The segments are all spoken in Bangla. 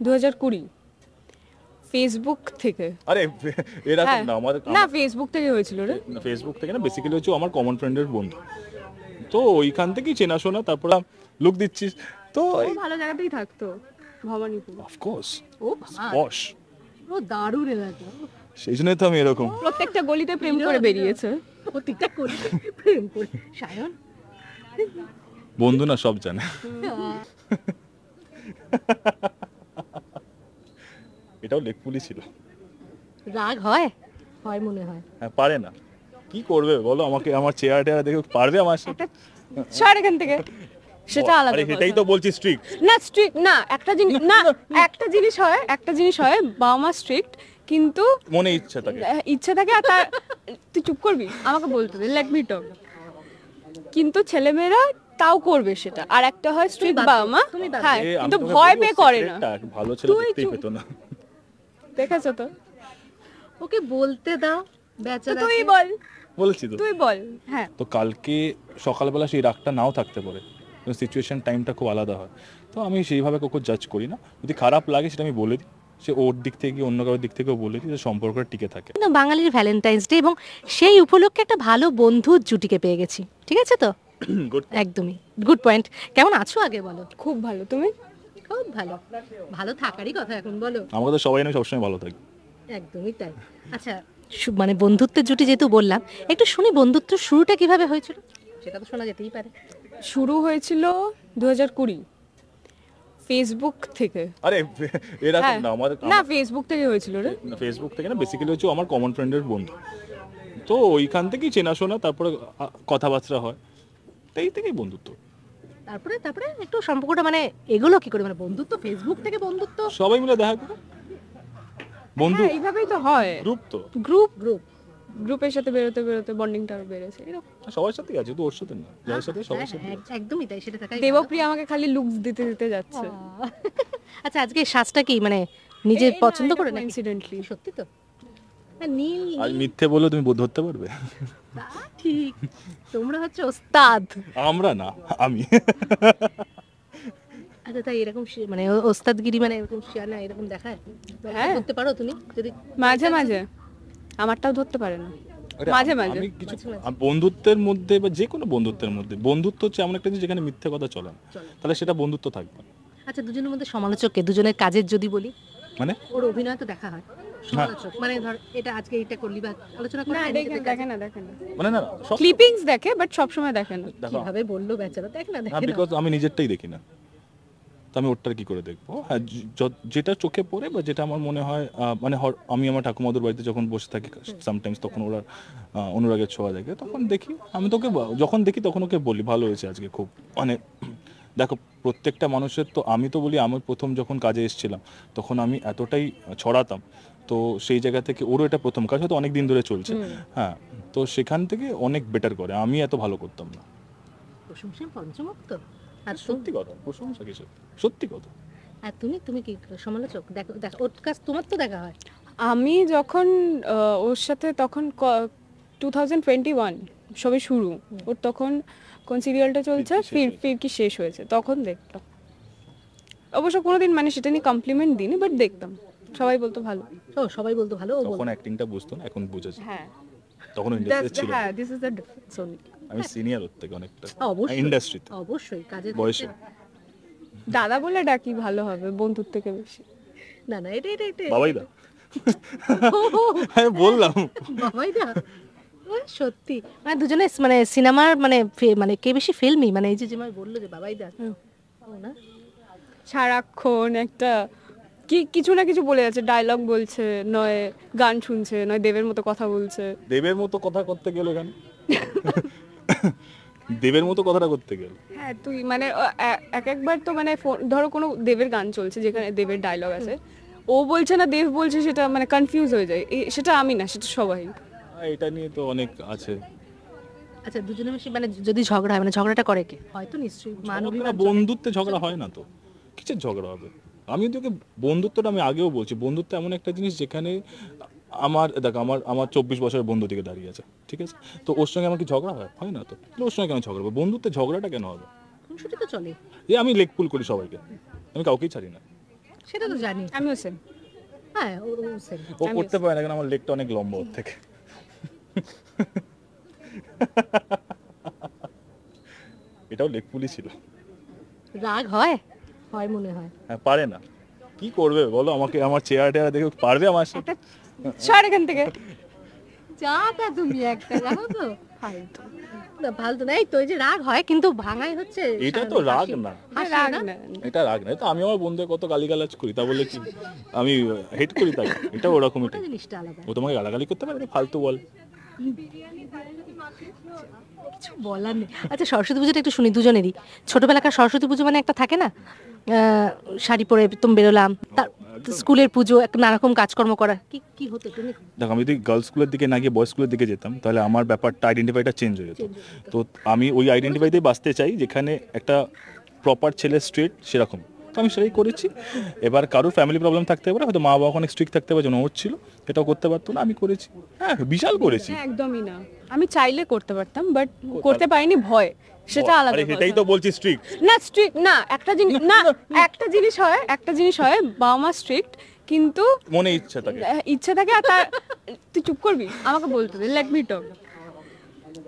2020 ফেসবুক থেকে। আরে এরকম না, আমার না ফেসবুক থেকে হয়েছিল রে। ফেসবুক থেকে না, বেসিক্যালি হচ্ছে আমার কমন ফ্রেন্ডের বন্ধু, তো ওইখান থেকেই চেনাশোনা। তারপর লুক দিচ্ছিস তো ও ভালো জায়গাতেই থাকতো, ভবানীপুর। অফকোর্স ও পশ, ও দারুণ এলাকা, সেই জন্যই তো আমি এরকম। প্রত্যেকটা গলিতে প্রেম করে বেরিয়েছে। প্রত্যেকটা করে প্রেম করে। সায়ন বন্ধু না সব জানে। এটাও লেকপুলি ছিল। রাগ হয় হয় মনে হয়। হ্যাঁ, পারে না, কি করবে বলো? আমাকে আমার চেহারা টেহারা দেখে পারবে আমার সাথে? ছাড় এখান থেকে, সেটা আলাদা আরে কথা। সেটাই তো বলছি, স্ট্রিক্ট না স্ট্রিক্ট না, একটা জিনিস না, একটা জিনিস হয় বাবা মা স্ট্রিক্ট, কিন্তু মনে ইচ্ছা থাকে। ইচ্ছা থাকে। আর তার তুই চুপ করবি, আমাকে বলতে দে, লেট মি টক। কিন্তু ছেলেমেয়েরা তাও করবে সেটা। আর একটা হয় স্ট্রিক্ট বাবা মা, হ্যাঁ, কিন্তু ভয় পেয়ে করে না। ভালো ছেলে দেখতেই পেতো না। দেখেছো তো? ওকে বলতে দাও বেচারা। তুই বল, বলছি তো, তুই বল। হ্যাঁ, তো কালকে সকালবেলা সেই রাগটা নাও থাকতে পারে, সিচুয়েশন টাইমটা খুব আলাদা হয়। তো আমি সেইভাবে কাউকে জাজ করি না, যদি খারাপ লাগে সেটা আমি বলে দিই, সে ওর দিক থেকে অন্য কারোর দিক থেকেও বলে দিই, যে সম্পর্কটা টিকে থাকে। কিন্তু বাঙালির ভ্যালেন্টাইন্স ডে, এবং সেই উপলক্ষে একটা ভালো বন্ধুর জুটিকে পেয়ে গেছি, ঠিক আছে তো? গুড। একদমই গুড পয়েন্ট। কেমন আছো আগে বলো? খুব ভালো। তুমি? খুব ভালো। ভালো থাকারই কথা এখন বলো। আমাকে তো সবাই নয়, সবসময় ভালো থাকি। একদমই তাই। আচ্ছা, মানে বন্ধুত্বের জুটি যেহেতু বললাম, একটু শুনি বন্ধুত্ব শুরুটা কিভাবে হয়েছিল, সেটা তো শোনা যেতেই পারে। শুরু হয়েছিল 2020 ফেসবুক থেকে। আরে এরকম না, আমার না ফেসবুক থেকে হয়েছিল রে। ফেসবুক থেকে না, বেসিক্যালি হচ্ছে আমার কমন ফ্রেন্ডের বন্ধু, তো ওইখান থেকেই চেনাশোনা। তারপরে কথাবার্তা হয়, এই থেকেই বন্ধুত্ব। তারপরে তারপরে একটু সম্পর্কটা মানে এগুলো কি করে, মানে বন্ধুত্ব ফেসবুক থেকে বন্ধুত্ব, সবাই মিলে দেখা করে বন্ধু, হ্যাঁ, এইভাবেই তো হয়। গ্রুপ তো, গ্রুপের সাথে বেরোতে বেরোতে বন্ডিংটা আরো বেড়েছে এরকম। সবার সাথেই আছে, তো ওর সাথে না, যার সাথে সবার সাথে। একদমই তাই, সেটা থাকাই। দেবপ্রিয়া আমাকে খালি লুকস দিতে দিতে যাচ্ছে। আচ্ছা, আজকে সাজটা কি মানে নিজে পছন্দ করে না? ইনসিডেন্টলি সত্যি তো? নীল আজ মিথ্যে বলে তুমি ধরতে পারবে? ঠিক, তোমরা হচ্ছে ওস্তাদ। আমরা না, আমি। আচ্ছা, তাই এরকম মানে ওস্তাদগিরি মানে এরকম শিয়ানা এরকম দেখায়? হ্যাঁ, করতে পারো তুমি যদি? মাঝে মাঝে আমারটাও ধরতে পারে না, মাঝে মাঝে। আমি কিছু বন্ধুত্বের মধ্যে বা যে কোনো বন্ধুত্বের মধ্যে, বন্ধুত্ব হচ্ছে এমন একটা জিনিস যেখানে মিথ্যে কথা চলে না, তাহলে সেটা বন্ধুত্ব থাকবে না। আচ্ছা, দুজনের মধ্যে সমালোচককে, দুজনের কাজের যদি বলি, মানে ওর অভিনয় তো দেখা হয়, সমালোচক মানে ধর এটা আজকে এইটা করলি বা আলোচনা করে না দেখে না মানে না, সব ক্লিপিংস দেখে, বাট সব সময় দেখে না। দেখো, কিভাবে বললো বেচারা, দেখ না না, দেখে না। বিকজ আমি নিজেরটাই দেখি না, তো আমি ওরটার কি করে দেখবো? হ্যাঁ, যেটা চোখে পড়ে বা যেটা আমার মনে হয়, মানে আমি আমার ঠাকুমাদের বাড়িতে যখন বসে থাকি সামটাইমস, তখন ওরা অনুরাগের ছোঁয়া দেখে, তখন দেখি, আমি তোকে যখন দেখি তখন ওকে বলি ভালো হয়েছে আজকে খুব, মানে দেখো প্রত্যেকটা মানুষের তো, আমি তো বলি আমার প্রথম যখন কাজে এসেছিলাম তখন আমি এতটাই ছড়াতাম, তো সেই জায়গা থেকে ওরও এটা প্রথম কাজ, হয়তো অনেক দিন ধরে চলছে, হ্যাঁ, তো সেখান থেকে অনেক বেটার করে, আমি এত ভালো করতাম না। প্রশংসা পঞ্চমুখ তো। আর সত্যি কথা, প্রশংসা কিছু, সত্যি কথা। আর তুমি তুমি কি সমালোচক? দেখো দেখো, ওর কাজ তোমার তো দেখা হয়। আমি যখন ওর সাথে তখন 2021 সবে শুরু, ওর তখন কোন সিরিয়ালটা চলছে, ফির কি শেষ হয়েছে, তখন দেখতাম। অবশ্য কোনোদিন মানে সেটা নিয়ে কমপ্লিমেন্ট দিইনি, বাট দেখতাম, সবাই বলতো ভালো। ও সবাই বলতো ভালো, ও বলতো। তখন অ্যাক্টিংটা বুঝতো না, এখন বুঝেছে। হ্যাঁ, তখন ইন্ডাস্ট্রি ছিল, হ্যাঁ, this is the difference only. আমি সিনিয়র ওর থেকে অনেকটা অবশ্যই ইন্ডাস্ট্রিতে, অবশ্যই কাজের বয়সে। দাদা বলে ডাকি, ভালো হবে বন্ধুর থেকে বেশি। না না, এটা এটা এটা বাবাই দা, আমি বললাম বাবাই দা। সত্যি মানে দুজনে মানে সিনেমার মানে মানে কে বেশি ফিল্মি, মানে এই যে যেমন বললো যে বাবাই দা, ও না সারাক্ষণ একটা কিছু না কিছু বলে যাচ্ছে, ডায়লগ বলছে, নয় গান শুনছে, নয় দেবের মতো কথা বলছে। দেবের মতো কথা করতে গেল কেন? দেবের মতো কথাটা করতে গেল। হ্যাঁ, তুই মানে একবার তো মানে ধরো কোনো দেবের গান চলছে যেখানে দেবের ডায়লগ আছে, ও বলছে না দেব বলছে, সেটা মানে কনফিউজ হয়ে যায়। সেটা আমি না, সেটা সবাই। এটা নিয়ে তো অনেক আছে। আচ্ছা, দুজনে বেশি মানে যদি ঝগড়া হয়, মানে ঝগড়াটা করে কে? হয়তো নিশ্চয়ই মানবিক। বন্ধুত্বে ঝগড়া হয় না তো, কিসের ঝগড়া হবে? আমি তোকে বন্ধুত্বটা আমি আগেও বলছি, বন্ধুত্ব এমন একটা জিনিস যেখানে দেখ আমার 24 বছরের বন্ধু দিকে দাঁড়িয়ে আছে, ঠিক আছে, তো ওর সঙ্গে আমার কি ঝগড়া হয় না তো, ওর সঙ্গে কেন ঝগড়া হবে? বন্ধুত্বে ঝগড়াটা কেন হবে? খুনসুটি তো চলে। আমি লেগ পুল করি সবাইকে, আমি কাউকেই ছাড়ি না। সেটা তো জানি। আমিও সেম। হ্যাঁ ও same। ও করতে পারে না, কারণ আমার লেগটা অনেক লম্বা ওর থেকে। এটাও লেগ পুলি ছিল। রাগ হয় হয় মনে হয়। হ্যাঁ, পারে না, কি করবে বলো, আমাকে আমার চেহারা টেহারা দেখে পারবে আমার সাথে? একটা সর এখান থেকে। যা তা তুমি একটা জানো তো ফালতু। না ফালতু না, এই তো এই যে রাগ হয় কিন্তু ভাঙাই হচ্ছে এটা তো রাগ না, রাগ না। এটা রাগ না, এটা আমি আমার বন্ধুদের কত গালিগালাজ করি, তা বলে কি আমি হেট করি তাকে? এটা ওরকমই ওটা জিনিসটা আলাদা। ও তোমাকে গালাগালি করতে পারে, ফালতু বল। কিছু বলার নেই। আচ্ছা সরস্বতী পুজোটা একটু শুনি দুজনেরই। ছোটবেলাকার সরস্বতী পুজো মানে একটা থাকে না, শাড়ি পরে তুমি বেরোলাম, তার স্কুলের পুজো একটা নানারকম কাজকর্ম করা, কি কি হতো তুমি? দেখো, আমি যদি গার্লস স্কুলের দিকে না গিয়ে বয়েজ স্কুলের দিকে যেতাম, তাহলে আমার ব্যাপারটা আইডেন্টিফাইটা চেঞ্জ হয়ে যেত। তো আমি ওই আইডেন্টিফাইতেই বাঁচতে চাই, যেখানে একটা প্রপার ছেলে স্ট্রেট সেরকম, তো আমি সেটাই করেছি। এবার কারোর ফ্যামিলি প্রবলেম থাকতে পারে, হয়তো মা বাবা অনেক স্ট্রিক্ট থাকতে পারে, যেন ওর ছিল, এটাও করতে পারতো না, আমি করেছি। হ্যাঁ, বিশাল করেছি। একদমই না, আমি চাইলে করতে পারতাম, বাট করতে পারিনি, ভয়, সেটা আলাদা আরে কথা। সেটাই তো বলছি, স্ট্রিক্ট না স্ট্রিক্ট না, একটা জিনিস না, একটা জিনিস হয় বাবা মা স্ট্রিক্ট, কিন্তু মনে ইচ্ছা থাকে। ইচ্ছে থাকে, আর তার তুই চুপ করবি, আমাকে বলতে দে, লেট মি টক।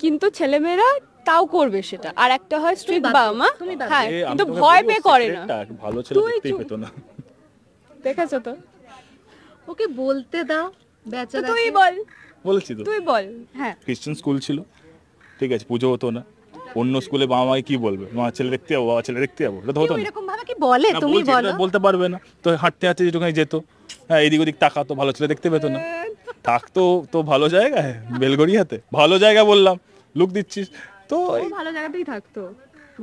কিন্তু ছেলেমেয়েরা তাও করবে সেটা, আর একটা হয় স্ট্রিক্ট বাবা মা, হ্যাঁ, এ, আমি কিন্তু তোমাকে ভয় বলবো, পেয়ে করে না। secret-টা ভালো ছেলে তুই দেখতেই চুপ। পেতো না। দেখেছো তো, ওকে বলতে দাও তো বেচারা। তুই বল, বলেছি তো, তুই বল। হ্যাঁ, খ্রিস্টান স্কুল ছিল, ঠিক আছে, পুজো হতো না। অন্য স্কুলে বাবা মাই কি বলবে, মা ছেলে দেখতে যাবো, বাবা ছেলে দেখতে যাবো, এটা তো হতো না। এরকম ভাবে কি বলে না, তুমি বলছি, বলো? এটা বলতে পারবে না তো, হাঁটতে হাঁটতে যেটুখানি যেত, হ্যাঁ, এদিক ওদিক তাকাতো, ভালো ছেলে দেখতে পেতো না। থাকতো তো ভালো জায়গায়, বেলগড়িয়াতে ভালো জায়গা বললাম, লুক দিচ্ছিস তো। ও ভালো জায়গাতেই থাকতো,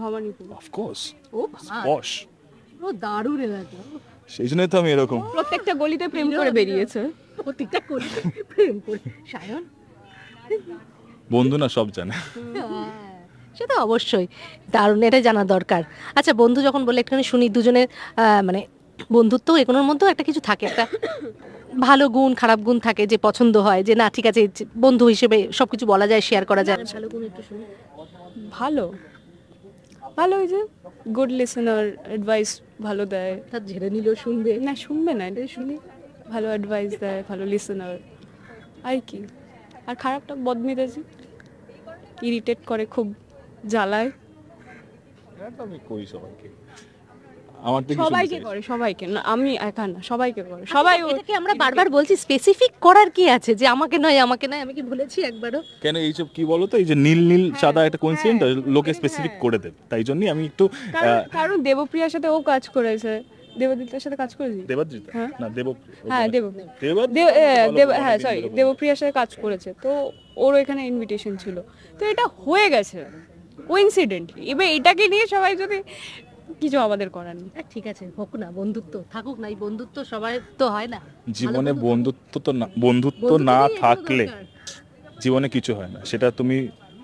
ভবানীপুর। অফকোর্স ও পশ, ও দারুণ এলাকা। সেই জন্যই তো আমি এরকম। প্রত্যেকটা গলিতে প্রেম করে বেরিয়েছে। প্রত্যেকটা করি প্রেম করে সায়ন। বন্ধু না সব জানে। হ্যাঁ, সে তো অবশ্যই দারুণ, এটা জানা দরকার। আচ্ছা বন্ধু যখন বলে একটুখানি শুনি দুজনের, মানে বন্ধুত্ব এগুলোর মধ্যেও একটা কিছু থাকে, একটা ভালো গুণ খারাপ গুণ থাকে, যে পছন্দ হয়, যে না ঠিক আছে যে বন্ধু হিসেবে সবকিছু বলা যায়, শেয়ার করা যায়। ভালো গুণ একটু শুনি। ভালো, ভালো, ওই যে গুড লিসেনার, অ্যাডভাইস ভালো দেয়। তা ঝেড়ে নিলেও শুনবে না শুনবে না, এটা শুনি, ভালো অ্যাডভাইস দেয়, ভালো লিসেনার, আর কি। আর খারাপটা বদমেজাজি, ইরিটেট করে, খুব জ্বালায়। হ্যাঁ, তো আমি করি সবাইকে, আমার থেকে সবাইকে করে, সবাইকে না, আমি একা না, সবাইকে করে সবাই। এটাকে আমরা বারবার বলছি, স্পেসিফিক করার কি আছে যে আমাকে নয় আমাকে নয়, আমি কি বলেছি একবারও? কেন এইসব কি বলো তো, এই যে নীল নীল সাদা একটা কোইন্সিডেন্ট লোকে স্পেসিফিক করে দেবে, তাই জন্যই আমি একটু কারণ দেবপ্রিয়ার সাথে ও কাজ করেছে, দেবদীপ্তার সাথে কাজ করেছি। দেবাদ্রিতা হ্যাঁ। না দেব, হ্যাঁ হ্যাঁ সরি, দেবপ্রিয়ার সাথে কাজ করেছে, তো ওর এখানে ইনভিটেশন ছিল, তো এটা হয়ে গেছে কোইন্সিডেন্টলি। এবার এটাকে নিয়ে সবাই যদি কিছু আমাদের করার নেই। ঠিক আছে হোক না, বন্ধুত্ব থাকুক না, এই বন্ধুত্ব সবাই তো হয় না জীবনে বন্ধুত্ব না থাকলে জীবনে কিছু হয় না। সেটা তুমি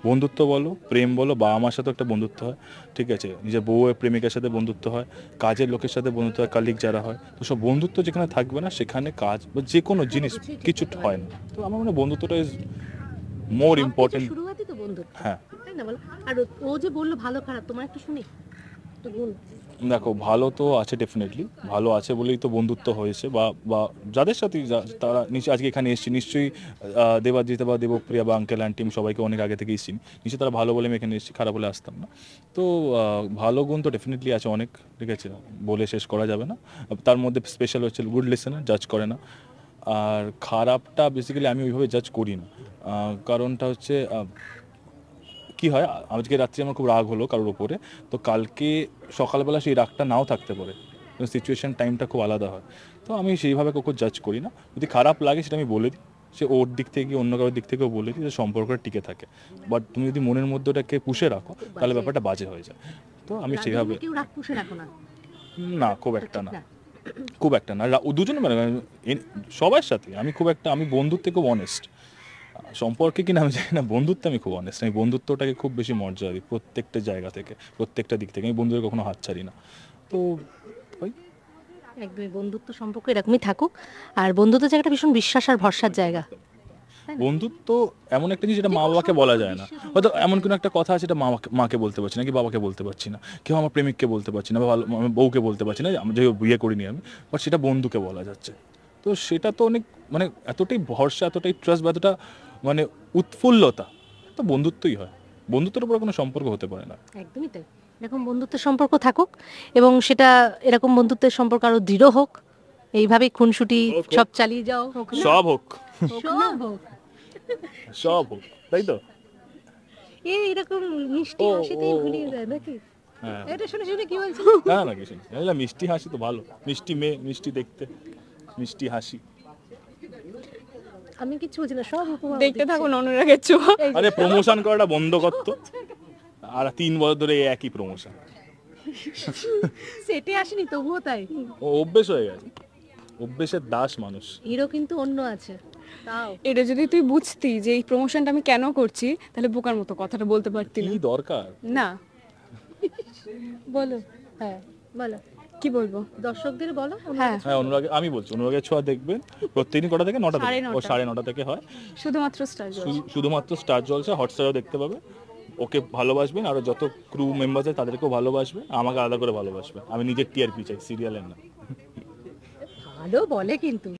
বন্ধুত্ব বলো, প্রেম বলো, বাবা মার সাথে একটা বন্ধুত্ব হয়, ঠিক আছে, নিজের বউয়ের প্রেমিকার সাথে বন্ধুত্ব হয়, কাজের লোকের সাথে বন্ধুত্ব হয়, কালিগ যারা হয়, তো সব বন্ধুত্ব যেখানে থাকবে না সেখানে কাজ বা যে কোনো জিনিস কিছু হয় না। তো আমার মনে হয় বন্ধুত্বটা ইজ মোর ইম্পর্টেন্ট। শুরুয়াতই তো বন্ধুত্ব, হ্যাঁ, তাই না বলো? আর ও যে বললো ভালো খারাপ, তোমার একটু শুনি একটু গুণ। দেখো, ভালো তো আছে, ডেফিনেটলি ভালো আছে বলেই তো বন্ধুত্ব হয়েছে, বা যাদের সাথে তারা আজকে এখানে এসেছি, নিশ্চয়ই দেবাজিতা বা দেবপ্রিয়া বা আঙ্কেল আন্টি সবাইকে অনেক আগে থেকেই চিনি, নিশ্চয়ই তারা ভালো বলে আমি এখানে এসেছি, খারাপ হলে আসতাম না। তো ভালো গুণ তো ডেফিনেটলি আছে অনেক, ঠিক আছে, বলে শেষ করা যাবে না। তার মধ্যে স্পেশাল হচ্ছে গুড লিসেনার, জাজ করে না। আর খারাপটা বেসিক্যালি আমি ওইভাবে জাজ করি না, কারণটা হচ্ছে কি হয়, আজকে রাত্রে আমার খুব রাগ হলো কারোর উপরে, তো কালকে সকালবেলা সেই রাগটা নাও থাকতে পারে, সিচুয়েশন টাইমটা খুব আলাদা হয়। তো আমি সেইভাবে কাউকে জাজ করি না, যদি খারাপ লাগে সেটা আমি বলে দিই, সে ওর দিক থেকে অন্য কারোর দিক থেকেও বলে দিই, যে সম্পর্কটা টিকে থাকে। বাট তুমি যদি মনের মধ্যে ওটাকে পুষে রাখো তাহলে ব্যাপারটা বাজে হয়ে যায়। তো আমি সেইভাবে, কেউ রাগ পুষে রাখো না? না খুব একটা না, খুব একটা না, দুজনে মানে সবার সাথে আমি খুব একটা, আমি বন্ধুত্বে খুব অনেস্ট, সম্পর্কে কিনা আমি জানি না, বন্ধুত্বে আমি খুব অনেস্ট, আমি বন্ধুত্বটাকে খুব বেশি মর্যাদা দিই প্রত্যেকটা জায়গা থেকে, প্রত্যেকটা দিক থেকে, আমি বন্ধুদের কখনো হাত ছাড়ি না। তো ওই একদমই বন্ধুত্ব সম্পর্ক এরকমই থাকুক, আর বন্ধুত্ব জায়গাটা ভীষণ বিশ্বাস আর ভরসার জায়গা। বন্ধুত্ব এমন একটা জিনিস যেটা মা বাবাকে বলা যায় না। হয়তো এমন কোনো একটা কথা আছে যেটা মাকে বলতে পারছি না, কি বাবাকে বলতে পারছি না, কেউ আমার প্রেমিককে বলতে পারছি না, বা আমার বউকে বলতে পারছি না, যে বিয়ে করিনি আমি, বাট সেটা বন্ধুকে বলা যাচ্ছে। তো সেটা তো অনেক মানে এতটাই ভরসা, এতটাই ট্রাস্ট, বা এতটা মানে উৎফুল্লতা, তো বন্ধুত্বই হয়। বন্ধুত্বের উপর কোনো সম্পর্ক হতে পারে না। একদমই তাই। এরকম বন্ধুত্বের সম্পর্ক থাকুক, এবং সেটা এরকম বন্ধুত্বের সম্পর্ক আরো দৃঢ় হোক, এইভাবেই খুনসুটি হোক, সব চালিয়ে যাও, সব হোক, সব হোক। সব হোক, তাই তো। এরকম মিষ্টি ও, হাসিতেই ও, ভুলিয়ে যায় নাকি? হ্যাঁ, এটা শুনে শুনে কি বলছো? না না কিছু না, মিষ্টি হাসি তো ভালো, মিষ্টি মেয়ে, মিষ্টি দেখতে, মিষ্টি হাসি। আমি কিচ্ছু বলছি না, সব উপমা দেখতে থাকুন অনুরাগের ছোঁয়া। আরে প্রমোশন করাটা বন্ধ করতো, আর 3 বছর ধরে এই একই প্রমোশন, সেটে আসেনি তবুও তাই। ও অভ্যেস হয়ে গেছে, অভ্যেসের দাস মানুষ। হিরো কিন্তু অন্য আছে তাও। এটা যদি তুই বুঝতি যে এই প্রমোশনটা আমি কেন করছি, তাহলে বোকার মতো কথাটা বলতে পারতি না। কি দরকার? না, বলো, হ্যাঁ বলো, কি বলবো? দর্শকদের বলো। হ্যাঁ, হ্যাঁ, অনুরাগে আমি বলছি, অনুরাগের ছোঁয়া দেখবেন প্রত্যেকদিন কটা থেকে? 9টা থেকে, 9:30 ও 9:30 থেকে হয়। শুধুমাত্র স্টার শুধুমাত্র স্টার জলসা, হটস্টারও দেখতে পাবে। ওকে ভালোবাসবেন, আর যত ক্রু মেম্বার আছে তাদেরকেও ভালোবাসবেন, আমাকে আলাদা করে ভালোবাসবেন। আমি নিজের টিআরপি চাই, সিরিয়ালের না। ভালো বলে কিন্তু।